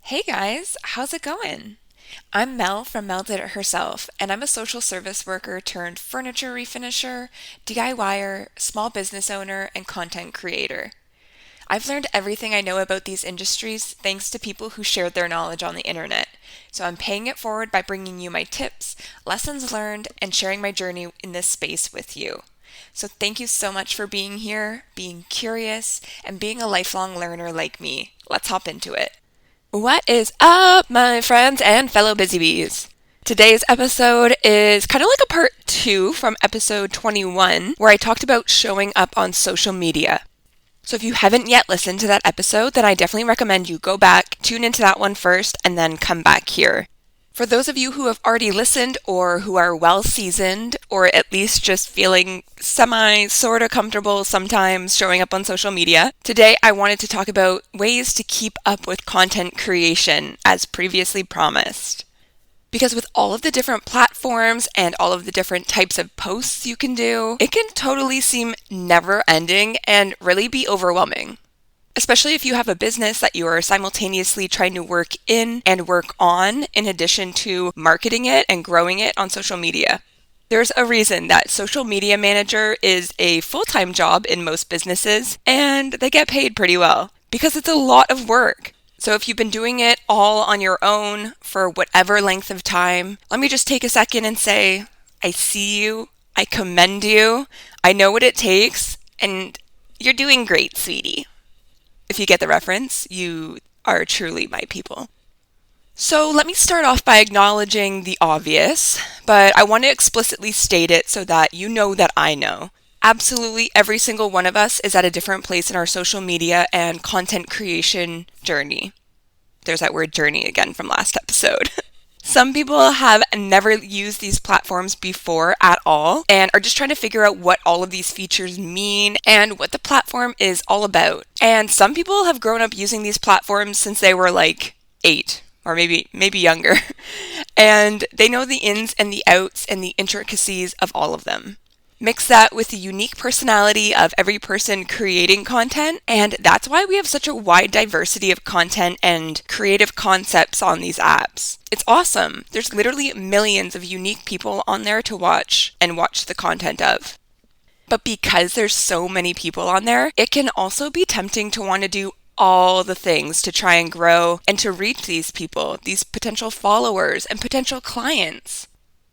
Hey guys, how's it going? I'm Mel from MelDidItHerself, and I'm a social service worker turned furniture refinisher, DIYer, small business owner, and content creator. I've learned everything I know about these industries thanks to people who shared their knowledge on the internet. So I'm paying it forward by bringing you my tips, lessons learned, and sharing my journey in this space with you. So thank you so much for being here, being curious, and being a lifelong learner like me. Let's hop into it. What is up, my friends and fellow busybees? Today's episode is kind of like a part 2 from episode 21, where I talked about showing up on social media. So if you haven't yet listened to that episode, then I definitely recommend you go back, tune into that one first, and then come back here. For those of you who have already listened or who are well seasoned or at least just feeling sort of comfortable sometimes showing up on social media, today I wanted to talk about ways to keep up with content creation as previously promised. Because with all of the different platforms and all of the different types of posts you can do, it can totally seem never ending and really be overwhelming. Especially if you have a business that you are simultaneously trying to work in and work on in addition to marketing it and growing it on social media. There's a reason that social media manager is a full-time job in most businesses and they get paid pretty well because it's a lot of work. So if you've been doing it all on your own for whatever length of time, let me just take a second and say, I see you, I commend you, I know what it takes, and you're doing great, sweetie. If you get the reference, you are truly my people. So let me start off by acknowledging the obvious, but I want to explicitly state it so that you know that I know. Absolutely every single one of us is at a different place in our social media and content creation journey. There's that word journey again from last episode. Some people have never used these platforms before at all and are just trying to figure out what all of these features mean and what the platform is all about. And some people have grown up using these platforms since they were like 8 or maybe younger. And they know the ins and the outs and the intricacies of all of them. Mix that with the unique personality of every person creating content, and that's why we have such a wide diversity of content and creative concepts on these apps. It's awesome. There's literally millions of unique people on there to watch the content of. But because there's so many people on there, it can also be tempting to want to do all the things to try and grow and to reach these people, these potential followers and potential clients.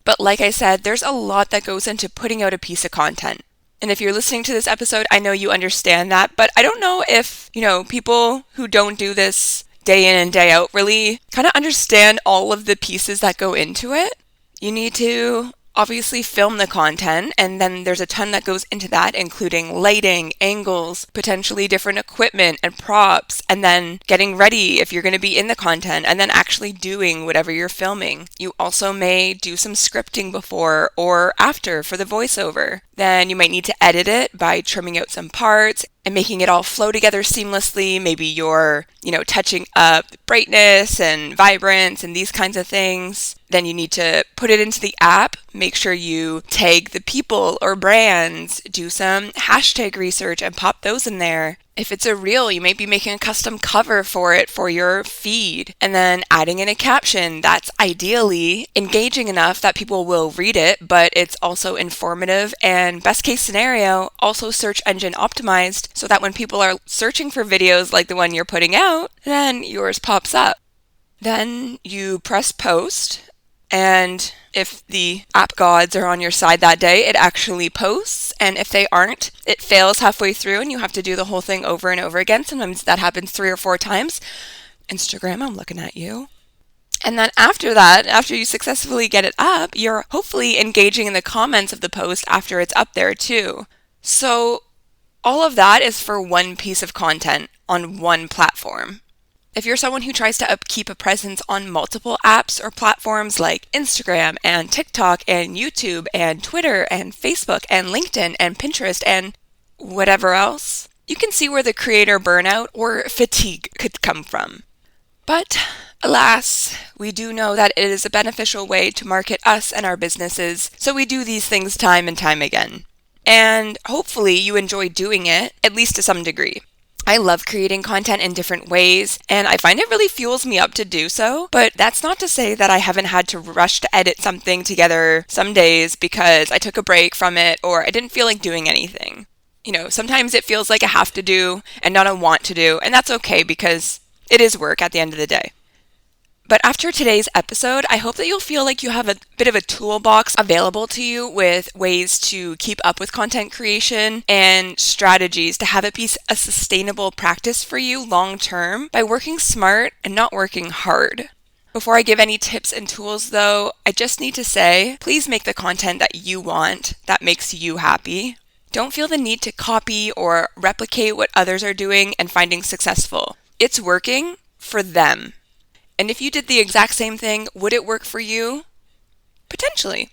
But like I said, there's a lot that goes into putting out a piece of content. And if you're listening to this episode, I know you understand that, but I don't know if, people who don't do this day in and day out really kind of understand all of the pieces that go into it. You need to obviously film the content, and then there's a ton that goes into that, including lighting, angles, potentially different equipment and props, and then getting ready if you're going to be in the content, and then actually doing whatever you're filming. You also may do some scripting before or after for the voiceover. Then you might need to edit it by trimming out some parts and making it all flow together seamlessly. Maybe you're, touching up brightness and vibrance and these kinds of things. Then you need to put it into the app, make sure you tag the people or brands, do some hashtag research and pop those in there. If it's a reel, you might be making a custom cover for it for your feed and then adding in a caption that's ideally engaging enough that people will read it, but it's also informative and best case scenario, also search engine optimized so that when people are searching for videos like the one you're putting out, then yours pops up. Then you press post. And if the app gods are on your side that day, it actually posts. And if they aren't, it fails halfway through and you have to do the whole thing over and over again. Sometimes that happens 3 or 4 times. Instagram, I'm looking at you. And then after that, after you successfully get it up, you're hopefully engaging in the comments of the post after it's up there too. So all of that is for one piece of content on one platform. If you're someone who tries to upkeep a presence on multiple apps or platforms like Instagram and TikTok and YouTube and Twitter and Facebook and LinkedIn and Pinterest and whatever else, you can see where the creator burnout or fatigue could come from. But alas, we do know that it is a beneficial way to market us and our businesses, so we do these things time and time again. And hopefully you enjoy doing it, at least to some degree. I love creating content in different ways, and I find it really fuels me up to do so. But that's not to say that I haven't had to rush to edit something together some days because I took a break from it or I didn't feel like doing anything. Sometimes it feels like a have to do and not a want to do, and that's okay because it is work at the end of the day. But after today's episode, I hope that you'll feel like you have a bit of a toolbox available to you with ways to keep up with content creation and strategies to have it be a sustainable practice for you long term by working smart and not working hard. Before I give any tips and tools though, I just need to say, please make the content that you want, that makes you happy. Don't feel the need to copy or replicate what others are doing and finding successful. It's working for them. And if you did the exact same thing, would it work for you? Potentially.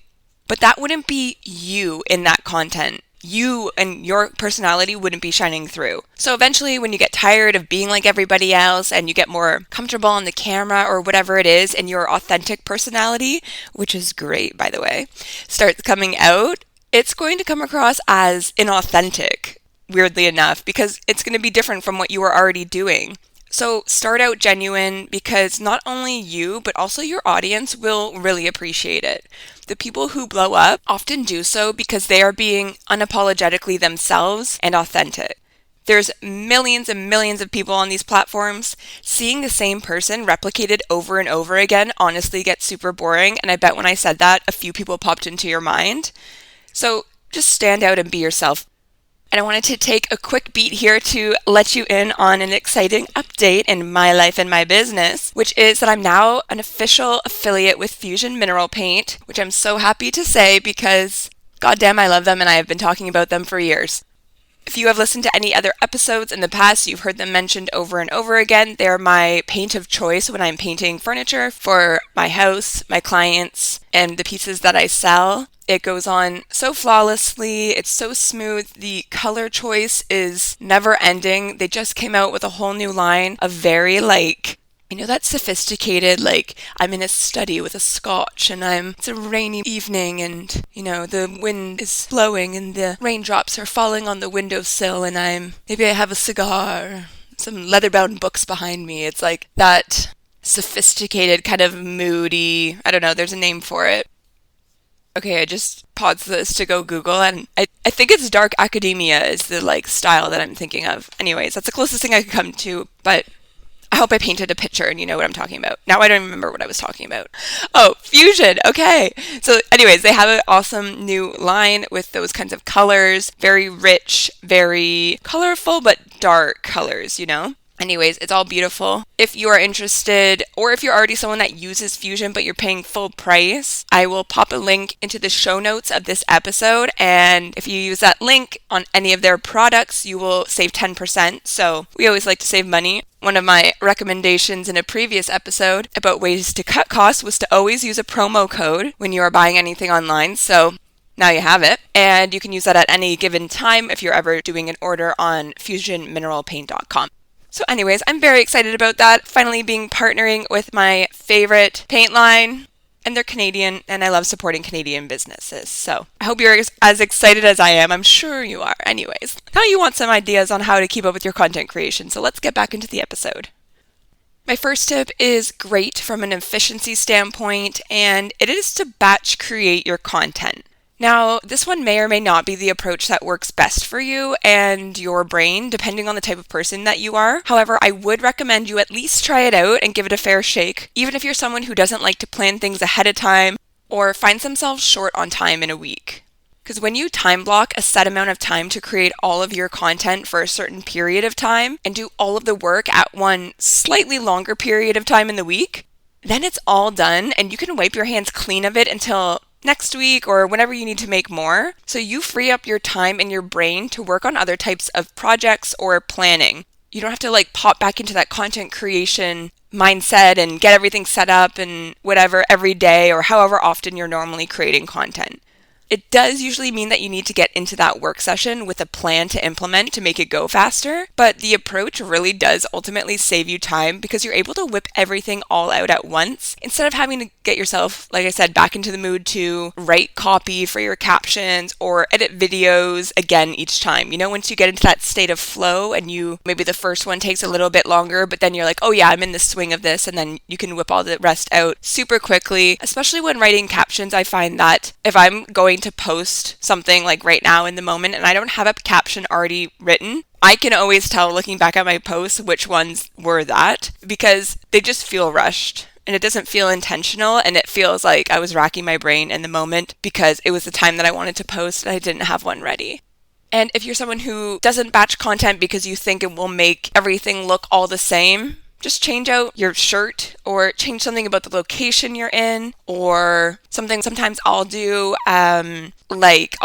But that wouldn't be you in that content. You and your personality wouldn't be shining through. So eventually, when you get tired of being like everybody else and you get more comfortable on the camera or whatever it is, and your authentic personality, which is great, by the way, starts coming out, it's going to come across as inauthentic, weirdly enough, because it's going to be different from what you were already doing. So start out genuine because not only you, but also your audience will really appreciate it. The people who blow up often do so because they are being unapologetically themselves and authentic. There's millions and millions of people on these platforms. Seeing the same person replicated over and over again honestly gets super boring, and I bet when I said that, a few people popped into your mind. So just stand out and be yourself. And I wanted to take a quick beat here to let you in on an exciting update in my life and my business, which is that I'm now an official affiliate with Fusion Mineral Paint, which I'm so happy to say because goddamn I love them and I have been talking about them for years. If you have listened to any other episodes in the past, you've heard them mentioned over and over again. They're my paint of choice when I'm painting furniture for my house, my clients, and the pieces that I sell. It goes on so flawlessly. It's so smooth. The color choice is never ending. They just came out with a whole new line of very that sophisticated, I'm in a study with a scotch and it's a rainy evening and, the wind is blowing and the raindrops are falling on the windowsill and maybe I have a cigar, some leather-bound books behind me. It's like that sophisticated kind of moody, I don't know, there's a name for it. Okay, I just paused this to go Google, and I think it's dark academia is the style that I'm thinking of. Anyways, that's the closest thing I could come to, but I hope I painted a picture and you know what I'm talking about. Now I don't remember what I was talking about. Oh, Fusion. Okay. So anyways, they have an awesome new line with those kinds of colors, very rich, very colorful, but dark colors, Anyways, it's all beautiful. If you are interested, or if you're already someone that uses Fusion but you're paying full price, I will pop a link into the show notes of this episode. And if you use that link on any of their products, you will save 10%. So we always like to save money. One of my recommendations in a previous episode about ways to cut costs was to always use a promo code when you are buying anything online. So now you have it. And you can use that at any given time if you're ever doing an order on fusionmineralpaint.com. So anyways, I'm very excited about that. Finally partnering with my favorite paint line. And they're Canadian, and I love supporting Canadian businesses. So I hope you're as excited as I am. I'm sure you are. Anyways, now you want some ideas on how to keep up with your content creation. So let's get back into the episode. My first tip is great from an efficiency standpoint, and it is to batch create your content. Now, this one may or may not be the approach that works best for you and your brain, depending on the type of person that you are. However, I would recommend you at least try it out and give it a fair shake, even if you're someone who doesn't like to plan things ahead of time or finds themselves short on time in a week. Because when you time block a set amount of time to create all of your content for a certain period of time and do all of the work at one slightly longer period of time in the week, then it's all done and you can wipe your hands clean of it until next week or whenever you need to make more. So you free up your time and your brain to work on other types of projects or planning. You don't have to pop back into that content creation mindset and get everything set up and whatever every day or however often you're normally creating content. It does usually mean that you need to get into that work session with a plan to implement to make it go faster, but the approach really does ultimately save you time because you're able to whip everything all out at once instead of having to get yourself, like I said, back into the mood to write copy for your captions or edit videos again each time. Once you get into that state of flow and maybe the first one takes a little bit longer, but then you're like, oh yeah, I'm in the swing of this, and then you can whip all the rest out super quickly. Especially when writing captions, I find that if I'm going to post something like right now in the moment and I don't have a caption already written, I can always tell looking back at my posts which ones were that because they just feel rushed. And it doesn't feel intentional, and it feels like I was racking my brain in the moment because it was the time that I wanted to post and I didn't have one ready. And if you're someone who doesn't batch content because you think it will make everything look all the same, just change out your shirt or change something about the location you're in or something. Sometimes I'll do, I'll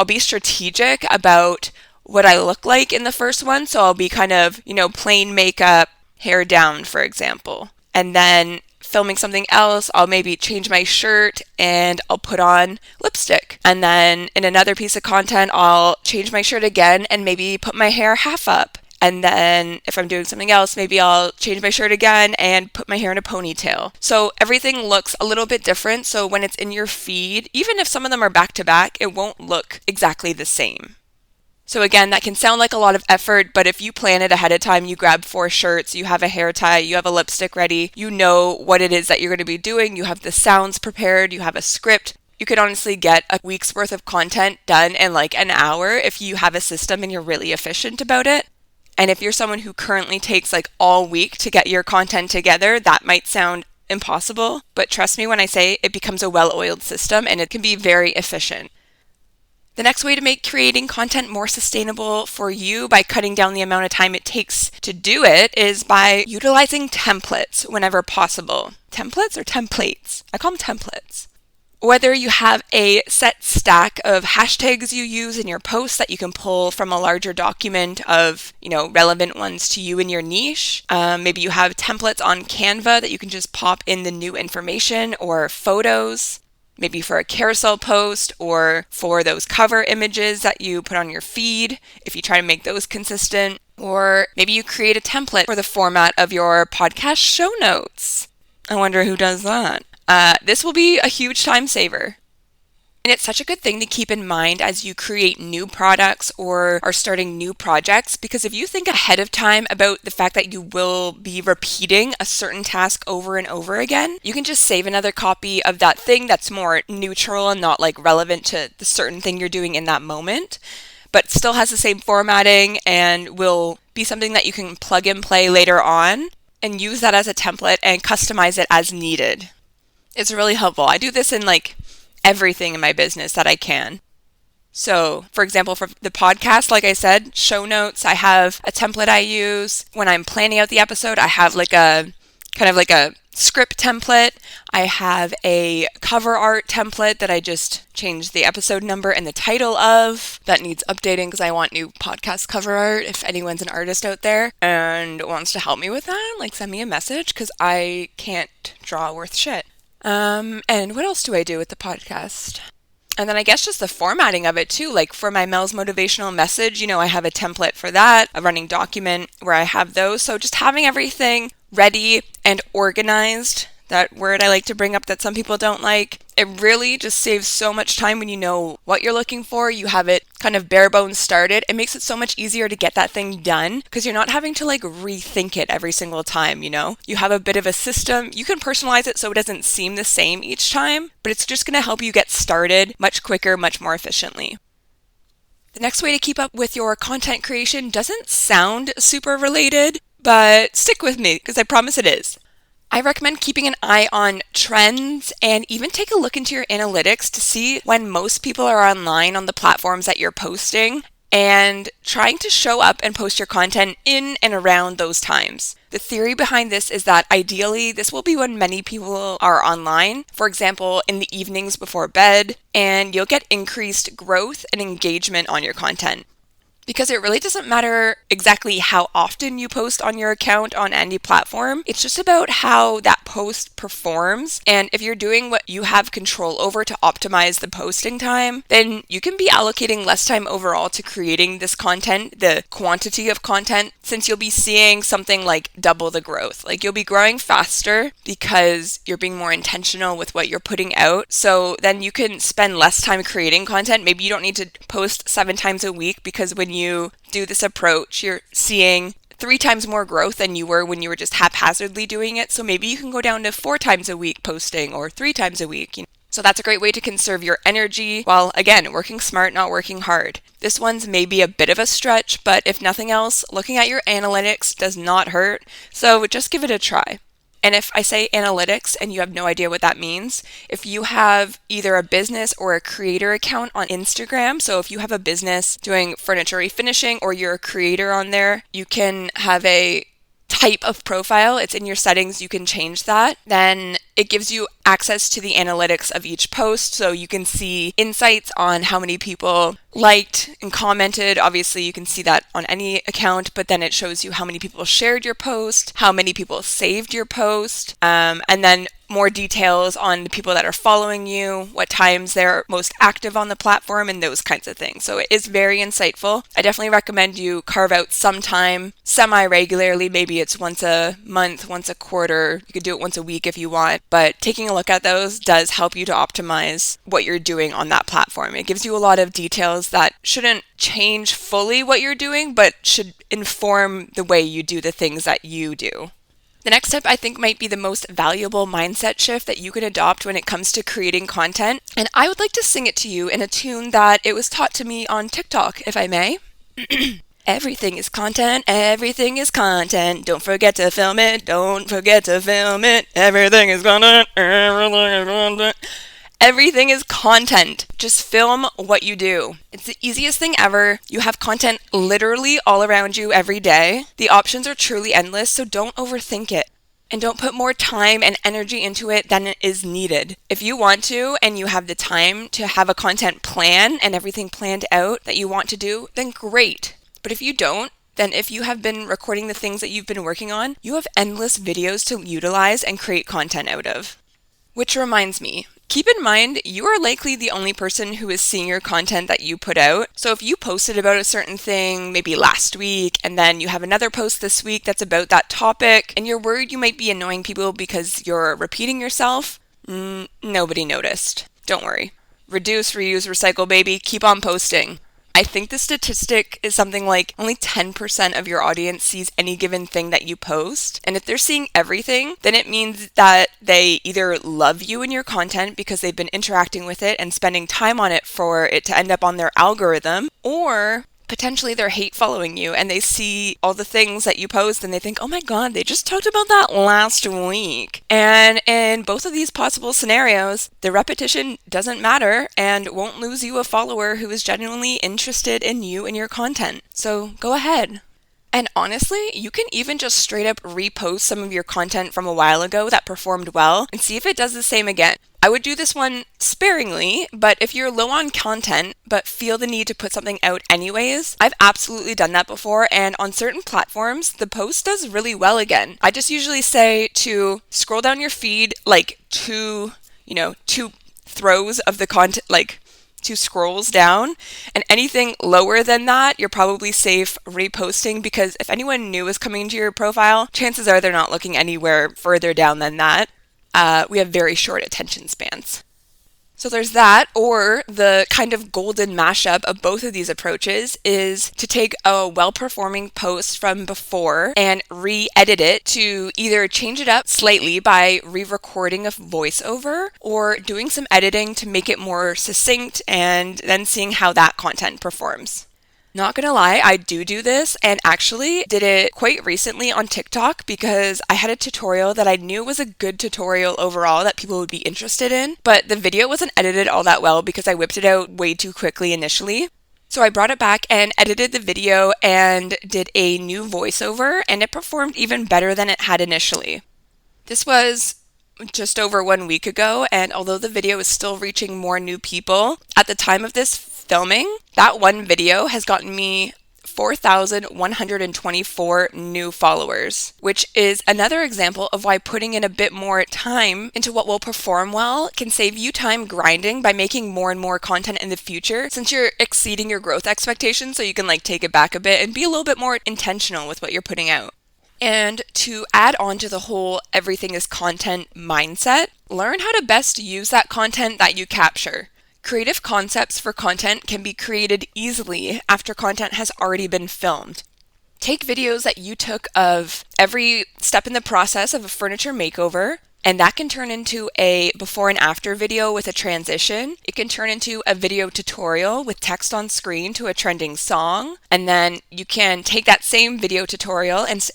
be strategic about what I look like in the first one. So I'll be kind of, plain makeup, hair down, for example. And then filming something else, I'll maybe change my shirt and I'll put on lipstick. And then in another piece of content, I'll change my shirt again and maybe put my hair half up. And then if I'm doing something else, maybe I'll change my shirt again and put my hair in a ponytail. So everything looks a little bit different. So when it's in your feed, even if some of them are back to back, it won't look exactly the same. So again, that can sound like a lot of effort, but if you plan it ahead of time, you grab 4 shirts, you have a hair tie, you have a lipstick ready, you know what it is that you're going to be doing, you have the sounds prepared, you have a script. You could honestly get a week's worth of content done in like an hour if you have a system and you're really efficient about it. And if you're someone who currently takes like all week to get your content together, that might sound impossible, but trust me when I say it becomes a well-oiled system and it can be very efficient. The next way to make creating content more sustainable for you by cutting down the amount of time it takes to do it is by utilizing templates whenever possible. Templates or templates? I call them templates. Whether you have a set stack of hashtags you use in your posts that you can pull from a larger document of, relevant ones to you in your niche. Maybe you have templates on Canva that you can just pop in the new information or photos. Maybe for a carousel post or for those cover images that you put on your feed, if you try to make those consistent. Or maybe you create a template for the format of your podcast show notes. I wonder who does that. This will be a huge time saver. And it's such a good thing to keep in mind as you create new products or are starting new projects, because if you think ahead of time about the fact that you will be repeating a certain task over and over again, you can just save another copy of that thing that's more neutral and not like relevant to the certain thing you're doing in that moment, but still has the same formatting and will be something that you can plug and play later on and use that as a template and customize it as needed. It's really helpful. I do this in everything in my business that I can. So, for example, for the podcast, like I said, show notes, I have a template I use. When I'm planning out the episode, I have a script template. I have a cover art template that I just changed the episode number and the title of. That needs updating because I want new podcast cover art. If anyone's an artist out there and wants to help me with that, send me a message because I can't draw worth shit. And what else do I do with the podcast? And then I guess just the formatting of it too. For my Mel's motivational message, I have a template for that, a running document where I have those. So just having everything ready and organized, that word I like to bring up that some people don't like, it really just saves so much time when you know what you're looking for. You have it kind of bare bones started. It makes it so much easier to get that thing done because you're not having to rethink it every single time, You have a bit of a system. You can personalize it so it doesn't seem the same each time, but it's just going to help you get started much quicker, much more efficiently. The next way to keep up with your content creation doesn't sound super related, but stick with me because I promise it is. I recommend keeping an eye on trends and even take a look into your analytics to see when most people are online on the platforms that you're posting and trying to show up and post your content in and around those times. The theory behind this is that ideally this will be when many people are online, for example, in the evenings before bed, and you'll get increased growth and engagement on your content. Because it really doesn't matter exactly how often you post on your account on any platform. It's just about how that post performs. And if you're doing what you have control over to optimize the posting time, then you can be allocating less time overall to creating this content, the quantity of content, since you'll be seeing something like double the growth. Like you'll be growing faster because you're being more intentional with what you're putting out. So then you can spend less time creating content. Maybe you don't need to post 7 times a week, because when you do this approach, you're seeing 3 times more growth than you were when you were just haphazardly doing it. So maybe you can go down to 4 times a week posting, or 3 times a week. So that's a great way to conserve your energy while, again, working smart, not working hard. This one's maybe a bit of a stretch, but if nothing else, looking at your analytics does not hurt. So just give it a try. And if I say analytics and you have no idea what that means, if you have either a business or a creator account on Instagram, so if you have a business doing furniture refinishing or you're a creator on there, you can have a type of profile. It's in your settings. You can change that. Then it gives you access to the analytics of each post, so you can see insights on how many people liked and commented. Obviously, you can see that on any account, but then it shows you how many people shared your post, how many people saved your post, and then more details on the people that are following you, what times they're most active on the platform, and those kinds of things. So it is very insightful. I definitely recommend you carve out some time semi-regularly. Maybe it's once a month, once a quarter. You could do it once a week if you want. But taking a look at those does help you to optimize what you're doing on that platform. It gives you a lot of details that shouldn't change fully what you're doing, but should inform the way you do the things that you do. The next step I think might be the most valuable mindset shift that you can adopt when it comes to creating content. And I would like to sing it to you in a tune that it was taught to me on TikTok, if I may. Everything is content, everything is content. Don't forget to film it, don't forget to film it. Everything is content, everything is content. Everything is content. Just film what you do. It's the easiest thing ever. You have content literally all around you every day. The options are truly endless, so don't overthink it. And don't put more time and energy into it than it is needed. If you want to and you have the time to have a content plan and everything planned out that you want to do, then great. But if you don't, then if you have been recording the things that you've been working on, you have endless videos to utilize and create content out of. Which reminds me, keep in mind, you are likely the only person who is seeing your content that you put out. So if you posted about a certain thing maybe last week, and then you have another post this week that's about that topic, and you're worried you might be annoying people because you're repeating yourself, nobody noticed. Don't worry. Reduce, reuse, recycle, baby. Keep on posting. I think the statistic is something like only 10% of your audience sees any given thing that you post. And if they're seeing everything, then it means that they either love you and your content because they've been interacting with it and spending time on it for it to end up on their algorithm, or potentially they're hate following you and they see all the things that you post and they think, oh my God, they just talked about that last week. And in both of these possible scenarios, the repetition doesn't matter and won't lose you a follower who is genuinely interested in you and your content. So go ahead. And honestly, you can even just straight up repost some of your content from a while ago that performed well and see if it does the same again. I would do this one sparingly, but if you're low on content but feel the need to put something out anyways, I've absolutely done that before, and on certain platforms, the post does really well again. I just usually say to scroll down your feed like two throws of the content, like 2 scrolls down, and anything lower than that, you're probably safe reposting, because if anyone new is coming to your profile, chances are they're not looking anywhere further down than that. We have very short attention spans. So there's that, or the kind of golden mashup of both of these approaches is to take a well-performing post from before and re-edit it to either change it up slightly by re-recording a voiceover or doing some editing to make it more succinct and then seeing how that content performs. Not gonna lie, I do this, and actually did it quite recently on TikTok because I had a tutorial that I knew was a good tutorial overall that people would be interested in, but the video wasn't edited all that well because I whipped it out way too quickly initially. So I brought it back and edited the video and did a new voiceover, and it performed even better than it had initially. This was just over 1 week ago, and although the video is still reaching more new people, at the time of this filming, that one video has gotten me 4,124 new followers, which is another example of why putting in a bit more time into what will perform well can save you time grinding by making more and more content in the future, since you're exceeding your growth expectations, so you can take it back a bit and be a little bit more intentional with what you're putting out. And to add on to the whole everything is content mindset, learn how to best use that content that you capture. Creative concepts for content can be created easily after content has already been filmed. Take videos that you took of every step in the process of a furniture makeover, and that can turn into a before and after video with a transition. It can turn into a video tutorial with text on screen to a trending song, and then you can take that same video tutorial and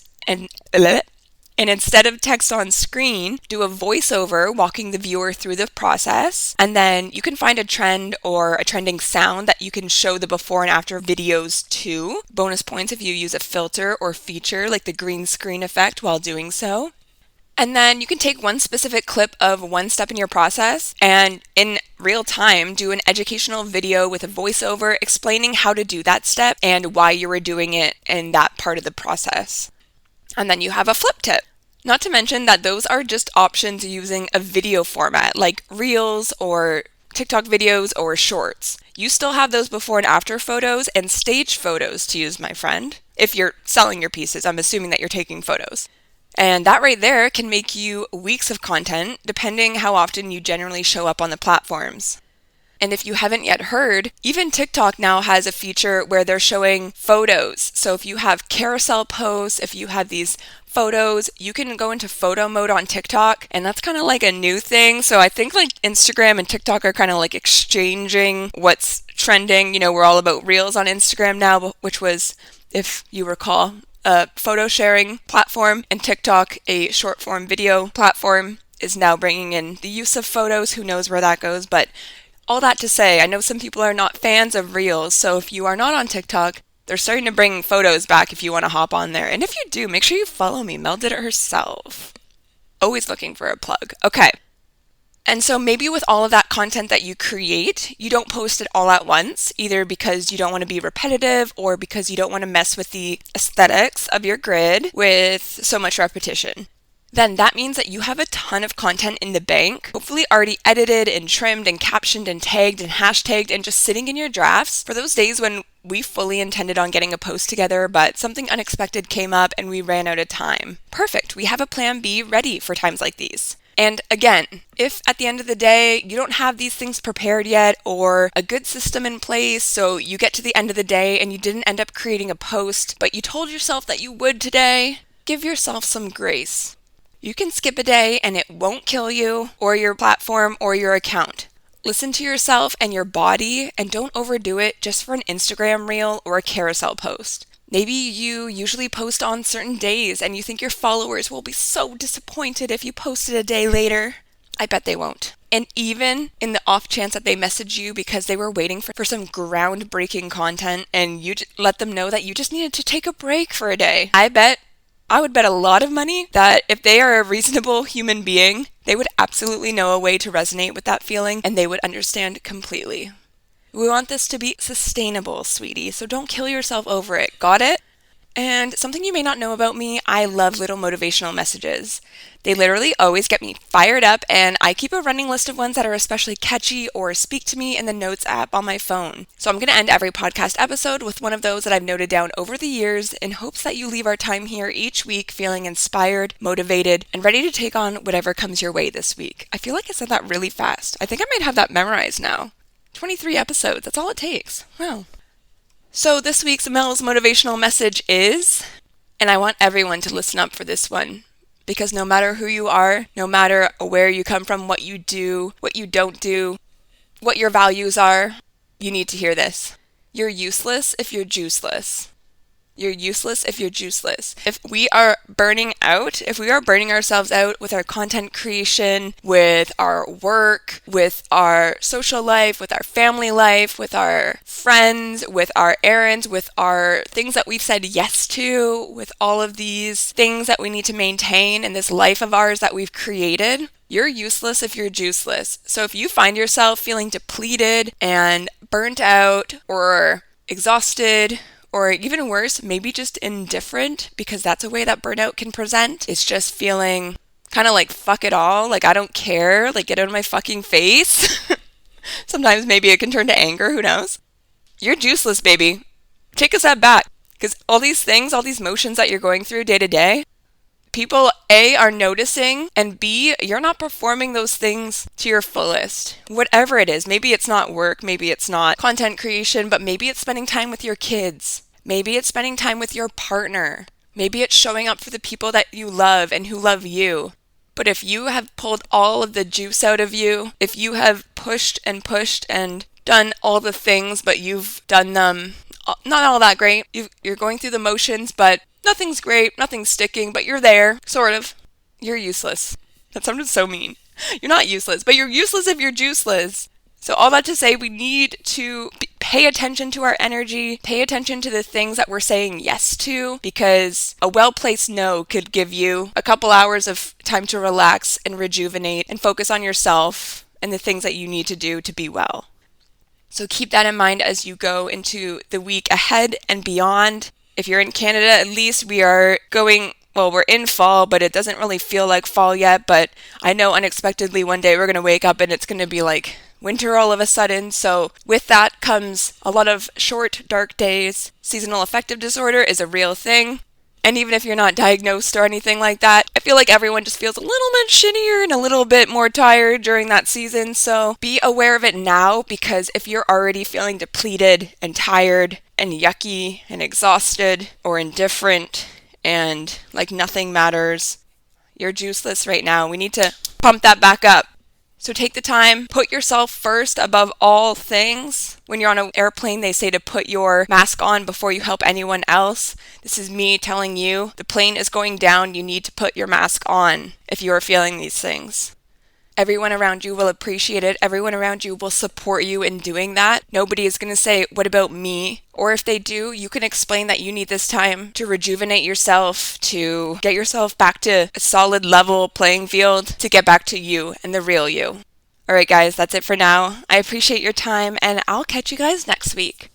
instead of text on screen, do a voiceover walking the viewer through the process. And then you can find a trend or a trending sound that you can show the before and after videos to. Bonus points if you use a filter or feature like the green screen effect while doing so. And then you can take one specific clip of one step in your process and in real time do an educational video with a voiceover explaining how to do that step and why you were doing it in that part of the process. And then you have a flip tip. Not to mention that those are just options using a video format like Reels or TikTok videos or Shorts. You still have those before and after photos and stage photos to use, my friend. If you're selling your pieces, I'm assuming that you're taking photos. And that right there can make you weeks of content depending how often you generally show up on the platforms. And if you haven't yet heard, even TikTok now has a feature where they're showing photos. So if you have carousel posts, if you have these photos, you can go into photo mode on TikTok, and that's kind of like a new thing. So I think Instagram and TikTok are kind of exchanging what's trending. We're all about Reels on Instagram now, which was, if you recall, a photo sharing platform, and TikTok, a short form video platform, is now bringing in the use of photos. Who knows where that goes, but all that to say, I know some people are not fans of Reels, so if you are not on TikTok, they're starting to bring photos back if you want to hop on there. And if you do, make sure you follow me, MelDidItHerself. Always looking for a plug. Okay. And so maybe with all of that content that you create, you don't post it all at once, either because you don't want to be repetitive or because you don't want to mess with the aesthetics of your grid with so much repetition. Then that means that you have a ton of content in the bank, hopefully already edited and trimmed and captioned and tagged and hashtagged and just sitting in your drafts for those days when we fully intended on getting a post together, but something unexpected came up and we ran out of time. Perfect. We have a plan B ready for times like these. And again, if at the end of the day you don't have these things prepared yet or a good system in place, so you get to the end of the day and you didn't end up creating a post, but you told yourself that you would today, give yourself some grace. You can skip a day and it won't kill you or your platform or your account. Listen to yourself and your body and don't overdo it just for an Instagram reel or a carousel post. Maybe you usually post on certain days and you think your followers will be so disappointed if you posted a day later. I bet they won't. And even in the off chance that they message you because they were waiting for some groundbreaking content and you let them know that you just needed to take a break for a day, I would bet a lot of money that if they are a reasonable human being, they would absolutely know a way to resonate with that feeling and they would understand completely. We want this to be sustainable, sweetie, so don't kill yourself over it. Got it? And something you may not know about me, I love little motivational messages. They literally always get me fired up, and I keep a running list of ones that are especially catchy or speak to me in the Notes app on my phone. So I'm going to end every podcast episode with one of those that I've noted down over the years in hopes that you leave our time here each week feeling inspired, motivated, and ready to take on whatever comes your way this week. I feel like I said that really fast. I think I might have that memorized now. 23 episodes, that's all it takes. Wow. So this week's Mel's motivational message is, and I want everyone to listen up for this one, because no matter who you are, no matter where you come from, what you do, what you don't do, what your values are, you need to hear this. You're useless if you're juiceless. You're useless if you're juiceless. If we are burning ourselves out with our content creation, with our work, with our social life, with our family life, with our friends, with our errands, with our things that we've said yes to, with all of these things that we need to maintain in this life of ours that we've created, you're useless if you're juiceless. So if you find yourself feeling depleted and burnt out or exhausted Or even worse, maybe just indifferent, because that's a way that burnout can present. It's just feeling kind of like fuck it all, like I don't care, like get out of my fucking face. Sometimes maybe it can turn to anger, who knows? You're juiceless, baby. Take a step back, because all these things, all these motions that you're going through day to day, people A, are noticing, and B, you're not performing those things to your fullest. Whatever it is, maybe it's not work, maybe it's not content creation, but maybe it's spending time with your kids. Maybe it's spending time with your partner. Maybe it's showing up for the people that you love and who love you. But if you have pulled all of the juice out of you, if you have pushed and done all the things, but you've done them not all that great, you're going through the motions, but nothing's great, nothing's sticking, but you're there, sort of, you're useless. That sounded so mean. You're not useless, but you're useless if you're juiceless. So all that to say, we need to pay attention to our energy, pay attention to the things that we're saying yes to, because a well-placed no could give you a couple hours of time to relax and rejuvenate and focus on yourself and the things that you need to do to be well. So keep that in mind as you go into the week ahead and beyond. If you're in Canada, at least we are going, well, we're in fall, but it doesn't really feel like fall yet. But I know unexpectedly one day we're going to wake up and it's going to be like winter all of a sudden. So with that comes a lot of short, dark days. Seasonal affective disorder is a real thing. And even if you're not diagnosed or anything like that, I feel like everyone just feels a little bit shittier and a little bit more tired during that season. So be aware of it now, because if you're already feeling depleted and tired and yucky and exhausted or indifferent and like nothing matters, you're juiceless right now. We need to pump that back up. So take the time, put yourself first above all things. When you're on an airplane, they say to put your mask on before you help anyone else. This is me telling you, the plane is going down, you need to put your mask on if you are feeling these things. Everyone around you will appreciate it. Everyone around you will support you in doing that. Nobody is going to say, what about me? Or if they do, you can explain that you need this time to rejuvenate yourself, to get yourself back to a solid level playing field, to get back to you and the real you. All right, guys, that's it for now. I appreciate your time, and I'll catch you guys next week.